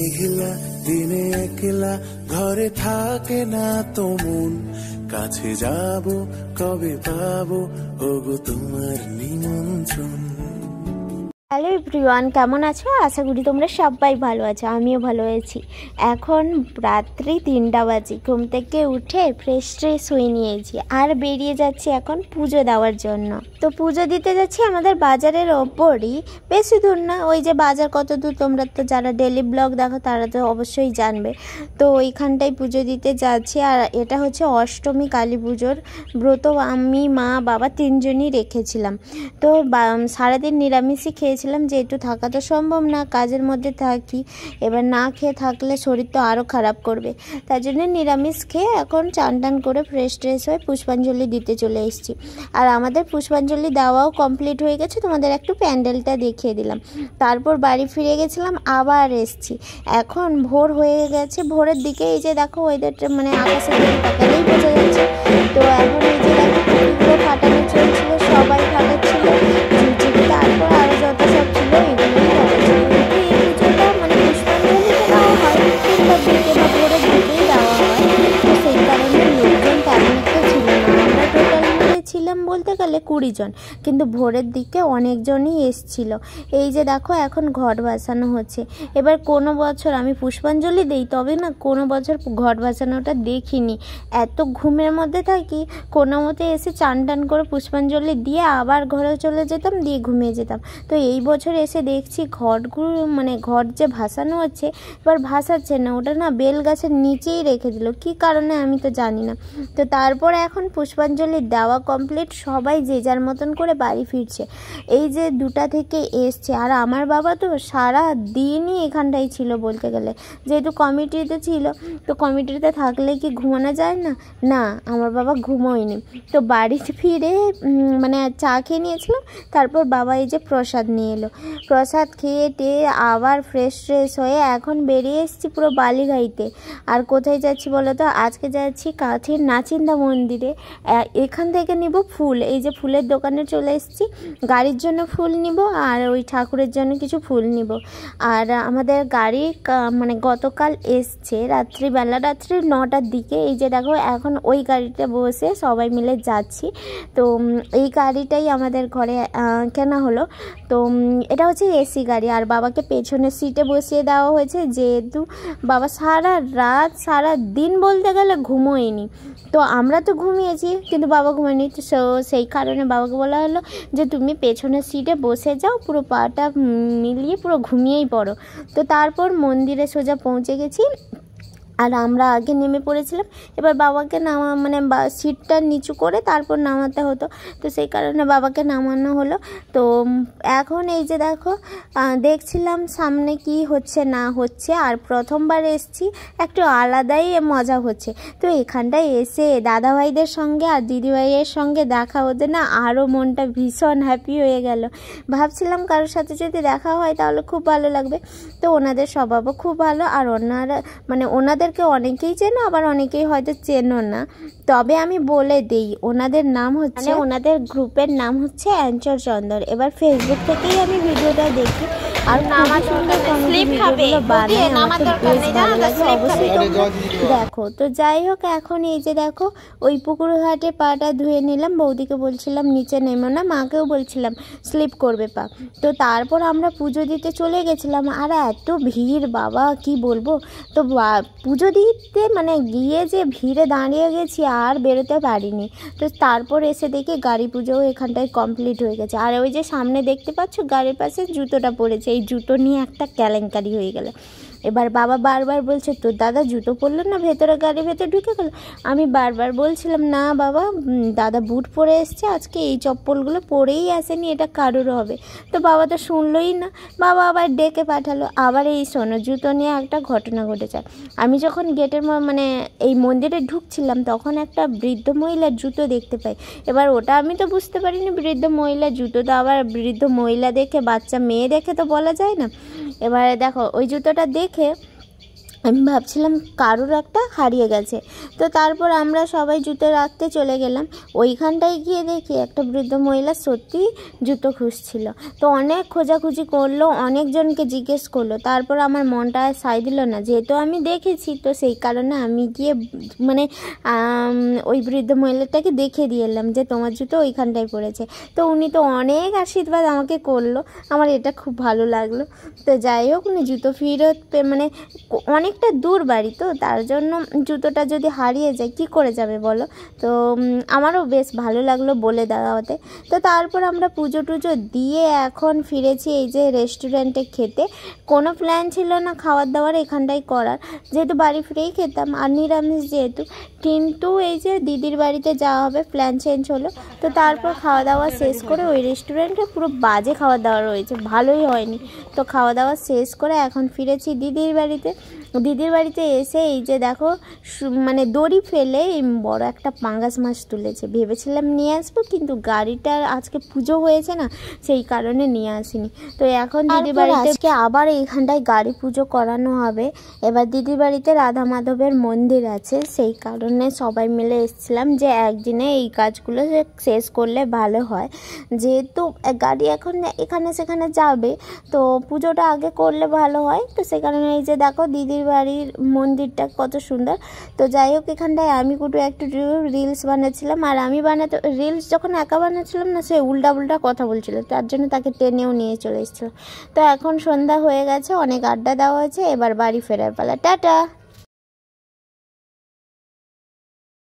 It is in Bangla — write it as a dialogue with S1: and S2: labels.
S1: মেঘলা দিনে একলা ঘরে থাকে না তো মন, কাছে যাব কবে পাবো ওগো তোমার নিমন্ত্রণ।
S2: হ্যালো এভরিওয়ান, কেমন আছো? আশা করি তোমরা সবাই ভালো আছো, আমিও ভালো আছি। এখন রাত্রি 3টা বাজে, ঘুম থেকে উঠে ফ্রেশ হয়ে নিয়েছি আর বেরিয়ে যাচ্ছি এখন পুজো দেওয়ার জন্য। তো পুজো দিতে যাচ্ছি আমাদের বাজারের ওপরই, বেশি দূর না। ওই যে বাজার কত দূর তোমরা তো যারা ডেলি ব্লগ দেখো তারা তো অবশ্যই জানবে। তো ওইখানটাই পুজো দিতে যাচ্ছি। আর এটা হচ্ছে অষ্টমী কালী পুজোর ব্রত আমি মা বাবা 3জনই রেখেছিলাম। তো সারাদিন নিরামিষই খেয়েছিলাম, যেহেতু থাকা তো সম্ভব না, কাজের মধ্যে থাকি। এবার না খেয়ে থাকলে শরীর তো আরও খারাপ করবে, তার জন্য নিরামিষ খেয়ে এখন চান টান করে ফ্রেশ হয়ে পুষ্পাঞ্জলি দিতে চলে এসেছি। আর আমাদের পুষ্পাঞ্জলি দেওয়াও কমপ্লিট হয়ে গেছে, তোমাদের একটু প্যান্ডেলটা দেখিয়ে দিলাম। তারপর বাড়ি ফিরে গেছিলাম, আবার এসছি। এখন ভোর হয়ে গেছে, ভোরের দিকে এই যে দেখো ওয়েদারটা মানে আকাশের দিকে তাকালেই বোঝা যাচ্ছে। তো এখন এই যে দেখো ফুলগুলো ফাটানো চলছিল, সবাই ফাটাচ্ছিল, তারপর আরও যত সব ছিল এগুলোই ফাটাচ্ছিল। কিন্তু এই পুজোটা মানে পুষ্পাঞ্জলিতে দেওয়া হয় 3টার দিকে বা ভোরের দিকেই দেওয়া হয়, তো সেই কারণে লোকজন তেমন একটা ছিল না। আমরা টোটাল মিলে ছিলাম বলতে গেলে 20 জন, কিন্তু ভোরের দিকে অনেকজনই এসছিল। এই যে দেখো এখন ঘট ভাসানো হচ্ছে। এবার কোনো বছর আমি পুষ্পাঞ্জলি দিই, তবে না কোনো বছর ঘট ভাসানোটা দেখিনি। এত ঘুমের মধ্যে থাকি, কোনো মতে এসে চান টান করে পুষ্পাঞ্জলি দিয়ে আবার ঘরে চলে যেতাম, দিয়ে ঘুমিয়ে যেতাম। তো এই বছর এসে দেখছি ঘটগুলো মানে ঘট যে ভাসানো হচ্ছে, এবার ভাসাচ্ছে না, ওটা না বেল গাছের নিচেই রেখে দিল, কী কারণে আমি তো জানি না। তো তারপরে এখন পুষ্পাঞ্জলি দেওয়া কমপ্লিট, সবাই যে যার মতন করে বাড়ি ফিরছে। এই যে 2টা থেকে এসছে, আর আমার বাবা তো সারা দিনই এখানটাই ছিল বলতে গেলে, যেহেতু কমিটিতে ছিল। তো কমিটিতে থাকলে কি ঘুমানো যায় না? না, আমার বাবা ঘুমোয়নি। তো বাড়িতে ফিরে মানে চা খেয়ে নিয়েছিলাম, তারপর বাবা এই যে প্রসাদ নিয়ে এলো, প্রসাদ খেয়ে টেয়ে আবার ফ্রেশ হয়ে এখন বেরিয়ে এসেছি পুরো বালিঘাইতে। আর কোথায় যাচ্ছি বলো তো? আজকে যাচ্ছি কাঁথির নাচিন্দা মন্দিরে। এখান থেকে নিব ফুল, এই যে ফুলের দোকানে চলে এসেছি, গাড়ির জন্য ফুল নিব আর ওই ঠাকুরের জন্য কিছু ফুল নিব। আর আমাদের গাড়ি মানে গতকাল এসছে রাত্রি 9টার দিকে। এই যে দেখো এখন ওই গাড়িতে বসে সবাই মিলে যাচ্ছি। তো এই গাড়িটাই আমাদের ঘরে কেনা হলো। তো এটা হচ্ছে এসি গাড়ি, আর বাবাকে পেছনের সিটে বসিয়ে দেওয়া হয়েছে, যেহেতু বাবা সারা রাত সারা দিন বলতে গেলে ঘুমোয়নি। তো আমরা তো ঘুমিয়েছি কিন্তু বাবা ঘুমায়নি, তো সেই কারণে বাবাকে বলা হলো যে তুমি পেছনের সিটে বসে যাও, পুরো পাটা মিলিয়ে পুরো ঘুমিয়েই পড়ো। তো তারপর মন্দিরে সোজা পৌঁছে গেছি, আর আমরা আগে নেমে পড়েছিলাম। এবার বাবাকে মানে সিটটা নিচু করে তারপর নামাতে হতো, তো সেই কারণে বাবাকে নামানো হলো। তো এখন এই যে দেখো দেখছিলাম সামনে কি হচ্ছে না হচ্ছে, আর প্রথমবার এসছি, একটু আলাদাই মজা হচ্ছে। তো এখানটায় এসে দাদাভাইদের সঙ্গে আর দিদিভাইয়ের সঙ্গে দেখা হতে না আরও মনটা ভীষণ হ্যাপি হয়ে গেল। ভাবছিলাম কারোর সাথে যদি দেখা হয় তাহলে খুব ভালো লাগবে। তো ওনাদের স্বভাবও খুব ভালো, আর ওনাদেরকে অনেকেই চেনো, আবার অনেকেই হয়তো চেনো না। তবে আমি বলে দিই, ওনাদের নাম হচ্ছে ওনাদের গ্রুপের নাম হচ্ছে অ্যাঞ্চর চন্দর। এবার ফেসবুক থেকেই আমি ভিডিওটা দেখি, আর নামা সুন্দর ভিডিওগুলো বানাই, আমার তো বেশ ভালো লাগে, অবশ্যই তোমরা দেখো। তো যাই হোক, এখন এই যে দেখো ওই পুকুর ঘাটে পাটা ধুয়ে নিলাম, বৌদিকে বলছিলাম নিচে নেমো না, মাকেও বলছিলাম স্লিপ করবে পা। তো তারপর আমরা পুজো দিতে চলে গেছিলাম, আর এত ভিড় বাবা কি বলবো। তো পুজো দিতে মানে গিয়ে যে ভিড়ে দাঁড়িয়ে গেছি আর বেরোতে পারিনি। তো তারপর এসে দেখি গাড়ি পুজোও এখানটায় কমপ্লিট হয়ে গেছে। আর ওই যে সামনে দেখতে পাচ্ছ গাড়ির পাশে জুতোটা পড়েছে, এই জুতো নিয়ে একটা কেলেঙ্কারি হয়ে গেল। এবার বাবা বারবার বলছে তোর দাদা জুতো পরলো না, ভেতরে গাড়ির ভেতরে ঢুকে গেল। আমি বারবার বলছিলাম না বাবা, দাদা বুট পরে এসছে, আজকে এই চপ্পলগুলো পরেই আসেনি, এটা কারোর হবে। তো বাবা তো শুনলই না, বাবা আবার ডেকে পাঠালো। আবার এই শোনো, জুতো নিয়ে একটা ঘটনা ঘটেছে। আমি যখন গেটের মানে এই মন্দিরে ঢুকছিলাম, তখন একটা বৃদ্ধ মহিলার জুতো দেখতে পাই। এবার ওটা আমি তো বুঝতে পারিনি বৃদ্ধ মহিলার জুতো, তো আবার বৃদ্ধ মহিলা দেখে বাচ্চা মেয়ে দেখে তো বলা যায় না। এবারে দেখো ওই জুতোটা দেখে আমি ভাবছিলাম কারোর একটা হারিয়ে গেছে। তো তারপর আমরা সবাই জুতো রাখতে চলে গেলাম। ওইখানটায় গিয়ে দেখি একটা বৃদ্ধ মহিলা সত্যি জুতো খুঁজছিল। তো অনেক খোঁজাখুঁজি করলো, অনেকজনকে জিজ্ঞেস করলো, তারপর আমার মনটা আর সায় দিল না। যেহেতু আমি দেখেছি তো সেই কারণে আমি গিয়ে মানে ওই বৃদ্ধ মহিলাটাকে দেখে দিয়ে এলাম যে তোমার জুতো ওইখানটায় পড়েছে। তো উনি তো অনেক আশীর্বাদ আমাকে করলো, আমার এটা খুব ভালো লাগলো। তো যাই হোক, উনি জুতো ফেরত মানে অনেকটা দূর বাড়ি, তো তার জন্য জুতোটা যদি হারিয়ে যায় কী করে যাবে বলো। তো আমারও বেশ ভালো লাগলো বলে দেওয়াতে। তো তারপর আমরা পুজো টুজো দিয়ে এখন ফিরেছি এই যে রেস্টুরেন্টে খেতে। কোনো প্ল্যান ছিল না খাবার দাবার এখানটায় করার, যেহেতু বাড়ি ফিরেই খেতাম আর নিরামিষ যেহেতু। কিন্তু এই যে দিদির বাড়িতে যাওয়া হবে, প্ল্যান চেঞ্জ হলো। তো তারপর খাওয়া দাওয়া শেষ করে ওই রেস্টুরেন্টে পুরো বাজে খাওয়া দাওয়া রয়েছে, ভালোই হয়নি। তো খাওয়া দাওয়া শেষ করে এখন ফিরেছি দিদির বাড়িতে। দিদির বাড়িতে এসে এই যে দেখো মানে দড়ি ফেলে বড় একটা পাঙ্গাস মাছ তুলেছে। ভেবেছিলাম নিয়ে আসবো, কিন্তু গাড়িটার আজকে পুজো হয়েছে না, সেই কারণে নিয়ে আসিনি। তো এখন দিদির বাড়িতে আজকে আবার এইখানটায় গাড়ি পুজো করানো হবে। এবার দিদির বাড়িতে রাধা মাধবের মন্দির আছে, সেই কারণে সবাই মিলে এসেছিলাম যে একদিনে এই কাজগুলো শেষ করলে ভালো হয়। যেহেতু গাড়ি এখন এখানে সেখানে যাবে, তো পুজোটা আগে করলে ভালো হয়। তো সে কারণে এই যে দেখো দিদির বাড়ির মন্দিরটা কত সুন্দর। তো যাই হোক, এখানটায় আমি কুটু একটু রিলস বানাচ্ছিলাম, আর আমি রিলস যখন একা বানাচ্ছিলাম না, সে উল্টা উল্টা কথা বলছিল, তার জন্য তাকে টেনেও নিয়ে চলে এসেছিল। তো এখন সন্ধ্যা হয়ে গেছে, অনেক আড্ডা দেওয়া হয়েছে, এবার বাড়ি ফেরার পালা। টাটা।